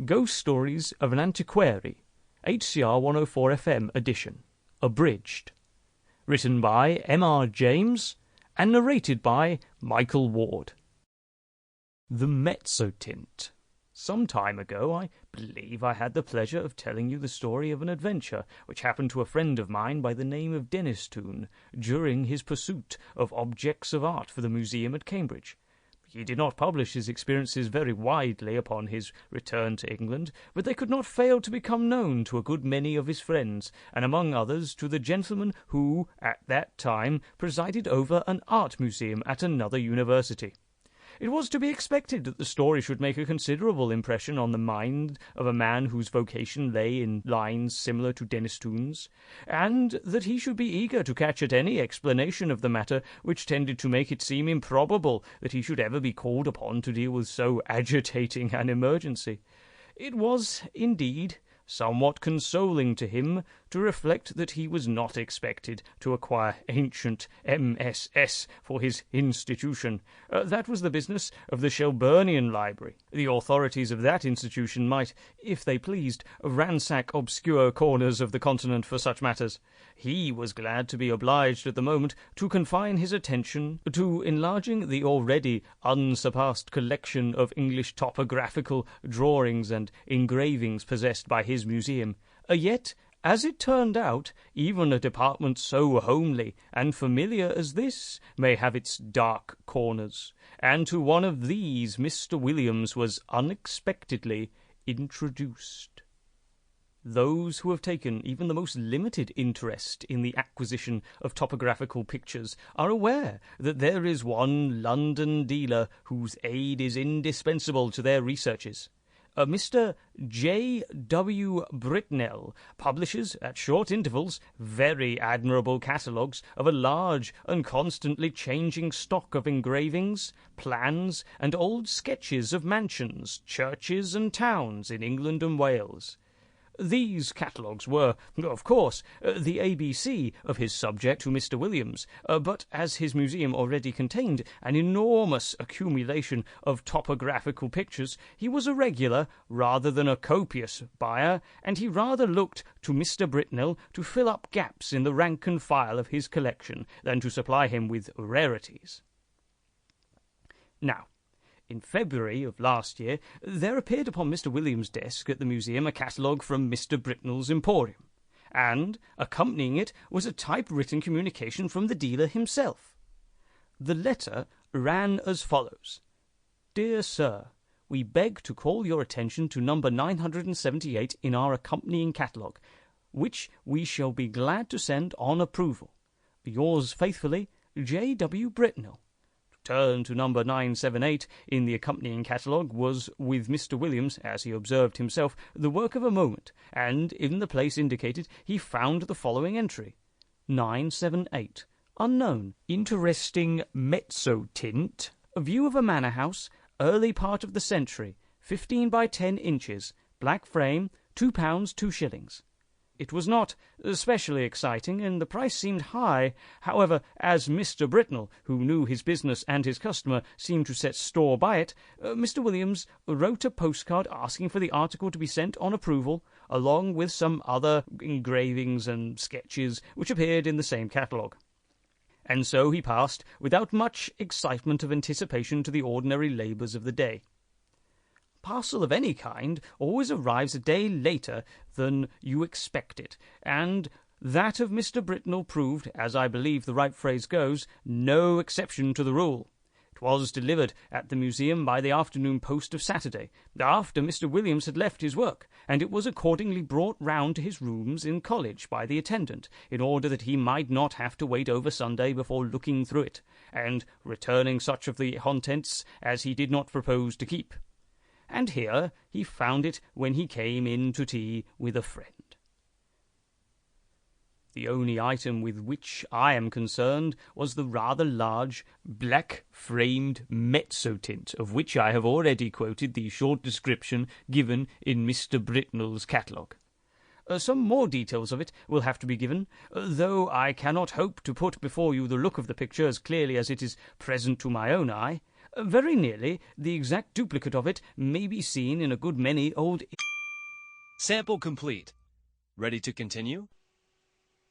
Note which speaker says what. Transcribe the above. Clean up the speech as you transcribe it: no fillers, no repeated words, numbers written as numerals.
Speaker 1: Ghost Stories of an Antiquary, HCR 104 FM edition, Abridged. Written by M.R. James and narrated by Michael Ward. The Mezzotint. Some time ago, I believe I had the pleasure of telling you the story of an adventure which happened to a friend of mine by the name of Mezzotint during his pursuit of objects of art for the museum at Cambridge. He did not publish his experiences very widely upon his return to England, but they could not fail to become known to a good many of his friends, and among others to the gentleman who, at that time, presided over an art museum at another university. It was to be expected that the story should make a considerable impression on the mind of a man whose vocation lay in lines similar to Mezzotint's, and that he should be eager to catch at any explanation of the matter which tended to make it seem improbable that he should ever be called upon to deal with so agitating an emergency. It was, indeed, somewhat consoling to him to reflect that he was not expected to acquire ancient MSS for his institution. That was the business of the Shelburnian Library. The authorities of that institution might, if they pleased, ransack obscure corners of the continent for such matters. He was glad to be obliged at the moment to confine his attention to enlarging the already unsurpassed collection of English topographical drawings and engravings possessed by his museum. Yet, as it turned out, even a department so homely and familiar as this may have its dark corners, and to one of these Mr. Williams was unexpectedly introduced. Those who have taken even the most limited interest in the acquisition of topographical pictures are aware that there is one London dealer whose aid is indispensable to their researches. Mr. J. W. Britnell publishes, at short intervals, very admirable catalogues of a large and constantly changing stock of engravings, plans, and old sketches of mansions, churches, and towns in England and Wales. These catalogues were, of course, the ABC of his subject to Mr. Williams, but as his museum already contained an enormous accumulation of topographical pictures, he was a regular rather than a copious buyer, and he rather looked to Mr. Britnell to fill up gaps in the rank and file of his collection than to supply him with rarities. Now, in February of last year, there appeared upon Mr. Williams' desk at the museum a catalogue from Mr. Britnell's Emporium, and accompanying it was a typewritten communication from the dealer himself. The letter ran as follows: "Dear Sir, we beg to call your attention to number 978 in our accompanying catalogue, which we shall be glad to send on approval. Yours faithfully, J. W. Britnell." Turn to number 978 in the accompanying catalogue was, with Mr. Williams, as he observed himself, the work of a moment, and in the place indicated he found the following entry: 978, unknown, interesting Mezzotint, a view of a manor house, early part of the century, 15 by 10 inches, black frame, £2 2s. It was not especially exciting, and the price seemed high. However, as Mr. Britnell, who knew his business and his customer, seemed to set store by it, Mr. Williams wrote a postcard asking for the article to be sent on approval, along with some other engravings and sketches which appeared in the same catalogue. And so he passed, without much excitement of anticipation, to the ordinary labours of the day. Parcel of any kind always arrives a day later than you expect it, and that of Mr. Britnell proved, as I believe the right phrase goes, no exception to the rule. It was delivered at the museum by the afternoon post of Saturday, after Mr. Williams had left his work, and it was accordingly brought round to his rooms in college by the attendant, in order that he might not have to wait over Sunday before looking through it, and returning such of the contents as he did not propose to keep. And here he found it when he came in to tea with a friend. The only item with which I am concerned was the rather large, black-framed Mezzotint, of which I have already quoted the short description given in Mr. Britnell's catalogue. Some more details of it will have to be given, though I cannot hope to put before you the look of the picture as clearly as it is present to my own eye. Very nearly the exact duplicate of it may be seen in a good many old...
Speaker 2: Sample complete. Ready to continue?